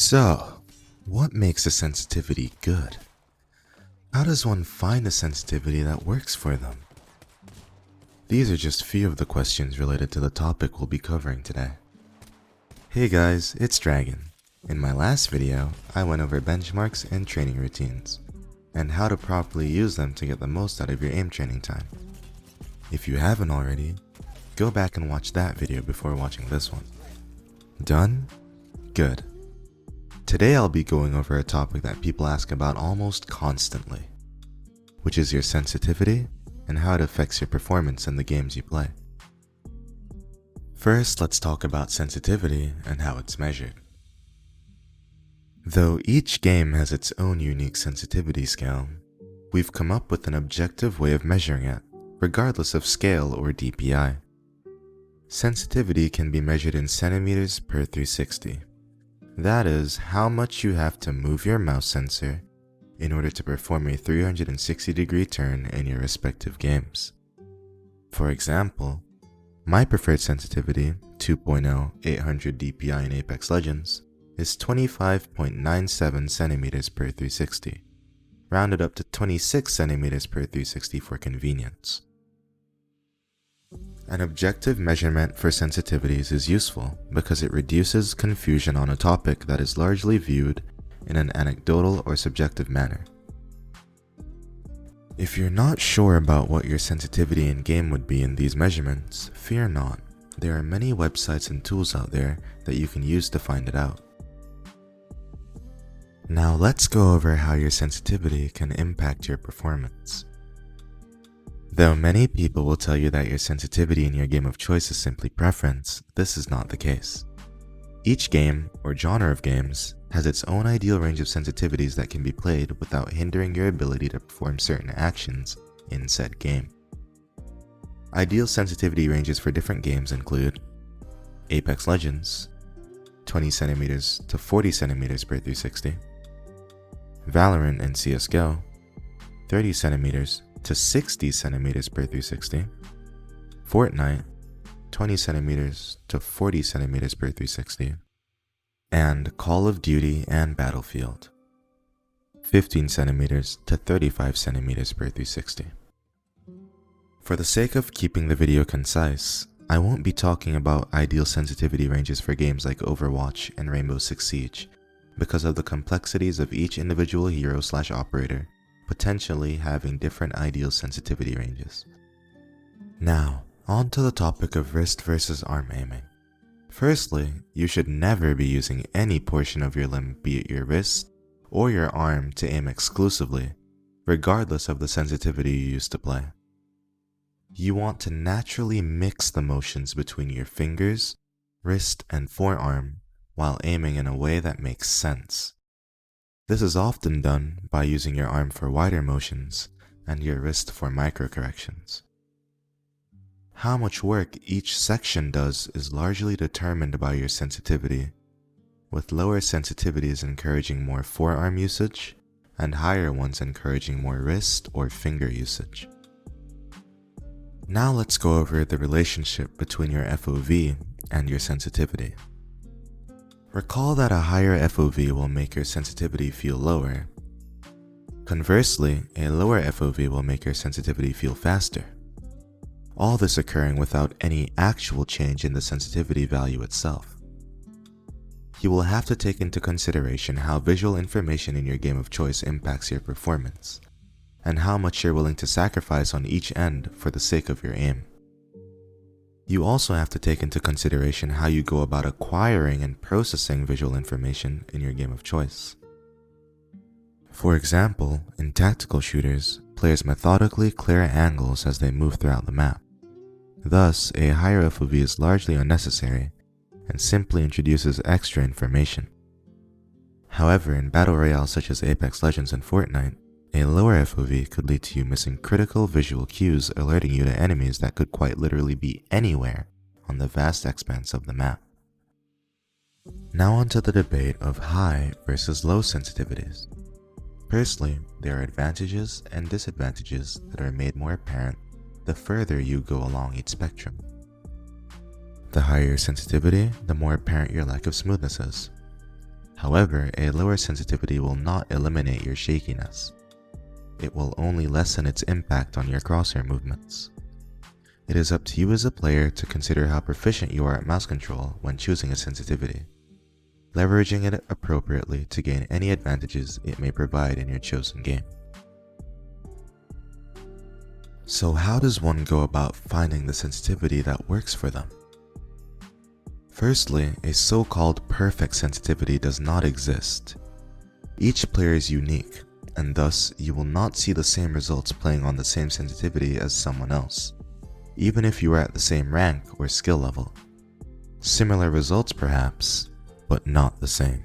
So, what makes a sensitivity good? How does one find a sensitivity that works for them? These are just few of the questions related to the topic we'll be covering today. Hey guys, it's Dragon. In my last video, I went over benchmarks and training routines, and how to properly use them to get the most out of your aim training time. If you haven't already, go back and watch that video before watching this one. Done? Good. Today I'll be going over a topic that people ask about almost constantly, which is your sensitivity and how it affects your performance in the games you play. First, let's talk about sensitivity and how it's measured. Though each game has its own unique sensitivity scale, we've come up with an objective way of measuring it, regardless of scale or DPI. Sensitivity can be measured in centimeters per 360. That is how much you have to move your mouse sensor in order to perform a 360-degree turn in your respective games. For example, my preferred sensitivity, 2.0 800 DPI in Apex Legends, is 25.97 centimeters per 360, rounded up to 26 centimeters per 360 for convenience. An objective measurement for sensitivities is useful because it reduces confusion on a topic that is largely viewed in an anecdotal or subjective manner. If you're not sure about what your sensitivity in game would be in these measurements, fear not. There are many websites and tools out there that you can use to find it out. Now let's go over how your sensitivity can impact your performance. Though many people will tell you that your sensitivity in your game of choice is simply preference, this is not the case. Each game, or genre of games, has its own ideal range of sensitivities that can be played without hindering your ability to perform certain actions in said game. Ideal sensitivity ranges for different games include Apex Legends, 20 cm to 40 cm per 360, Valorant and CSGO, 30 cm to 60 centimeters per 360, Fortnite, 20 centimeters to 40 centimeters per 360, and Call of Duty and Battlefield, 15 centimeters to 35 centimeters per 360. For the sake of keeping the video concise, I won't be talking about ideal sensitivity ranges for games like Overwatch and Rainbow Six Siege because of the complexities of each individual hero/operator potentially having different ideal sensitivity ranges. Now, on to the topic of wrist versus arm aiming. Firstly, you should never be using any portion of your limb, be it your wrist or your arm, to aim exclusively, regardless of the sensitivity you use to play. You want to naturally mix the motions between your fingers, wrist, and forearm while aiming in a way that makes sense. This is often done by using your arm for wider motions and your wrist for micro corrections. How much work each section does is largely determined by your sensitivity, with lower sensitivities encouraging more forearm usage and higher ones encouraging more wrist or finger usage. Now let's go over the relationship between your FOV and your sensitivity. Recall that a higher FOV will make your sensitivity feel lower. Conversely, a lower FOV will make your sensitivity feel faster. All this occurring without any actual change in the sensitivity value itself. You will have to take into consideration how visual information in your game of choice impacts your performance, and how much you're willing to sacrifice on each end for the sake of your aim. You also have to take into consideration how you go about acquiring and processing visual information in your game of choice. For example, in tactical shooters, players methodically clear angles as they move throughout the map. Thus, a higher FOV is largely unnecessary and simply introduces extra information. However, in battle royales such as Apex Legends and Fortnite, a lower FOV could lead to you missing critical visual cues, alerting you to enemies that could quite literally be anywhere on the vast expanse of the map. Now onto the debate of high versus low sensitivities. Firstly, there are advantages and disadvantages that are made more apparent the further you go along each spectrum. The higher your sensitivity, the more apparent your lack of smoothness is. However, a lower sensitivity will not eliminate your shakiness. It will only lessen its impact on your crosshair movements. It is up to you as a player to consider how proficient you are at mouse control when choosing a sensitivity, leveraging it appropriately to gain any advantages it may provide in your chosen game. So how does one go about finding the sensitivity that works for them? Firstly, a so-called perfect sensitivity does not exist. Each player is unique, and thus you will not see the same results playing on the same sensitivity as someone else, even if you are at the same rank or skill level. Similar results perhaps, but not the same.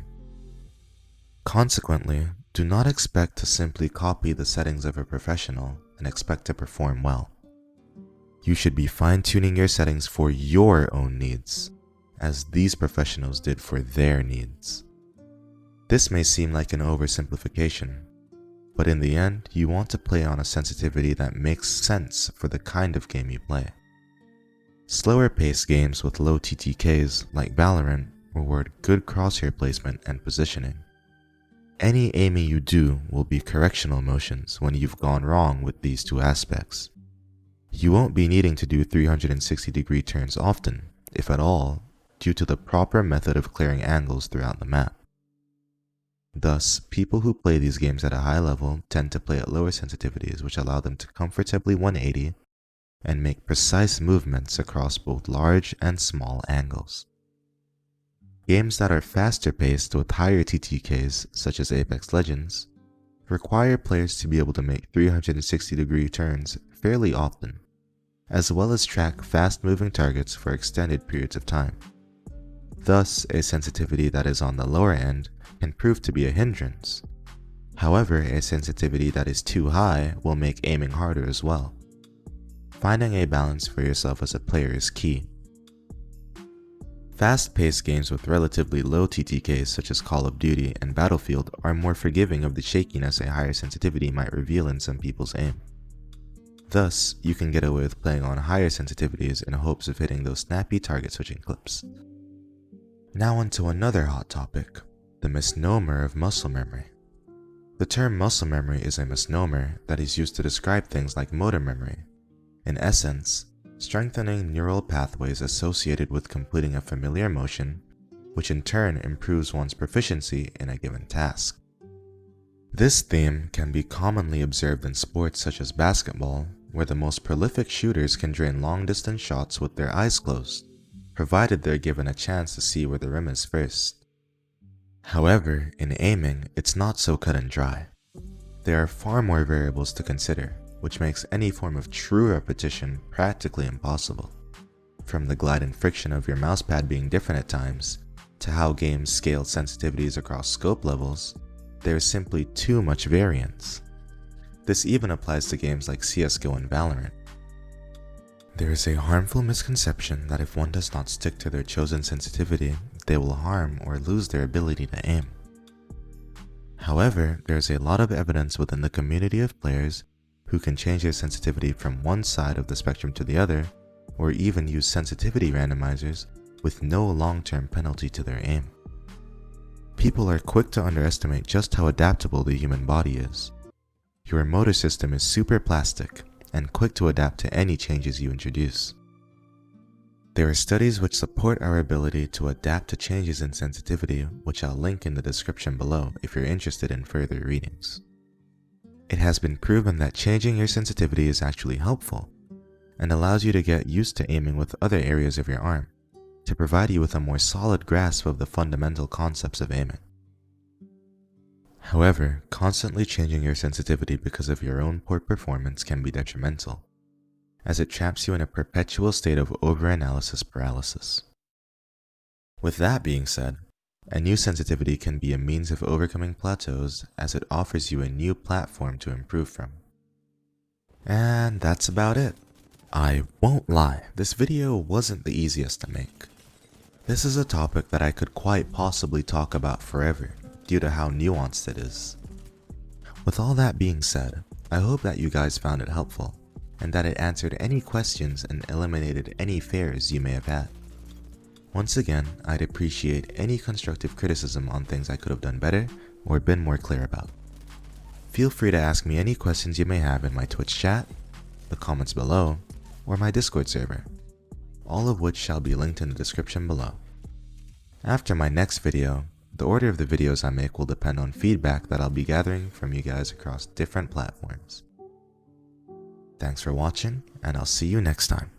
Consequently, do not expect to simply copy the settings of a professional and expect to perform well. You should be fine-tuning your settings for your own needs, as these professionals did for their needs. This may seem like an oversimplification, but in the end, you want to play on a sensitivity that makes sense for the kind of game you play. Slower paced games with low TTKs like Valorant reward good crosshair placement and positioning. Any aiming you do will be correctional motions when you've gone wrong with these two aspects. You won't be needing to do 360-degree turns often, if at all, due to the proper method of clearing angles throughout the map. Thus, people who play these games at a high level tend to play at lower sensitivities, which allow them to comfortably 180 and make precise movements across both large and small angles. Games that are faster paced with higher TTKs, such as Apex Legends, require players to be able to make 360-degree turns fairly often, as well as track fast-moving targets for extended periods of time. Thus, a sensitivity that is on the lower end can prove to be a hindrance. However, a sensitivity that is too high will make aiming harder as well. Finding a balance for yourself as a player is key. Fast-paced games with relatively low TTKs such as Call of Duty and Battlefield are more forgiving of the shakiness a higher sensitivity might reveal in some people's aim. Thus, you can get away with playing on higher sensitivities in hopes of hitting those snappy target switching clips. Now onto another hot topic, the misnomer of muscle memory. The term muscle memory is a misnomer that is used to describe things like motor memory. In essence, strengthening neural pathways associated with completing a familiar motion, which in turn improves one's proficiency in a given task. This theme can be commonly observed in sports such as basketball, where the most prolific shooters can drain long-distance shots with their eyes closed, provided they're given a chance to see where the rim is first. However, in aiming, it's not so cut and dry. There are far more variables to consider, which makes any form of true repetition practically impossible. From the glide and friction of your mousepad being different at times, to how games scale sensitivities across scope levels, there is simply too much variance. This even applies to games like CSGO and Valorant. There is a harmful misconception that if one does not stick to their chosen sensitivity, they will harm or lose their ability to aim. However, there is a lot of evidence within the community of players who can change their sensitivity from one side of the spectrum to the other, or even use sensitivity randomizers with no long-term penalty to their aim. People are quick to underestimate just how adaptable the human body is. Your motor system is super plastic and quick to adapt to any changes you introduce. There are studies which support our ability to adapt to changes in sensitivity, which I'll link in the description below if you're interested in further readings. It has been proven that changing your sensitivity is actually helpful and allows you to get used to aiming with other areas of your arm to provide you with a more solid grasp of the fundamental concepts of aiming. However, constantly changing your sensitivity because of your own poor performance can be detrimental, as it traps you in a perpetual state of overanalysis paralysis. With that being said, a new sensitivity can be a means of overcoming plateaus as it offers you a new platform to improve from. And that's about it. I won't lie, this video wasn't the easiest to make. This is a topic that I could quite possibly talk about forever due to how nuanced it is. With all that being said, I hope that you guys found it helpful and that it answered any questions and eliminated any fears you may have had. Once again, I'd appreciate any constructive criticism on things I could have done better or been more clear about. Feel free to ask me any questions you may have in my Twitch chat, the comments below, or my Discord server, all of which shall be linked in the description below. After my next video, the order of the videos I make will depend on feedback that I'll be gathering from you guys across different platforms. Thanks for watching, and I'll see you next time.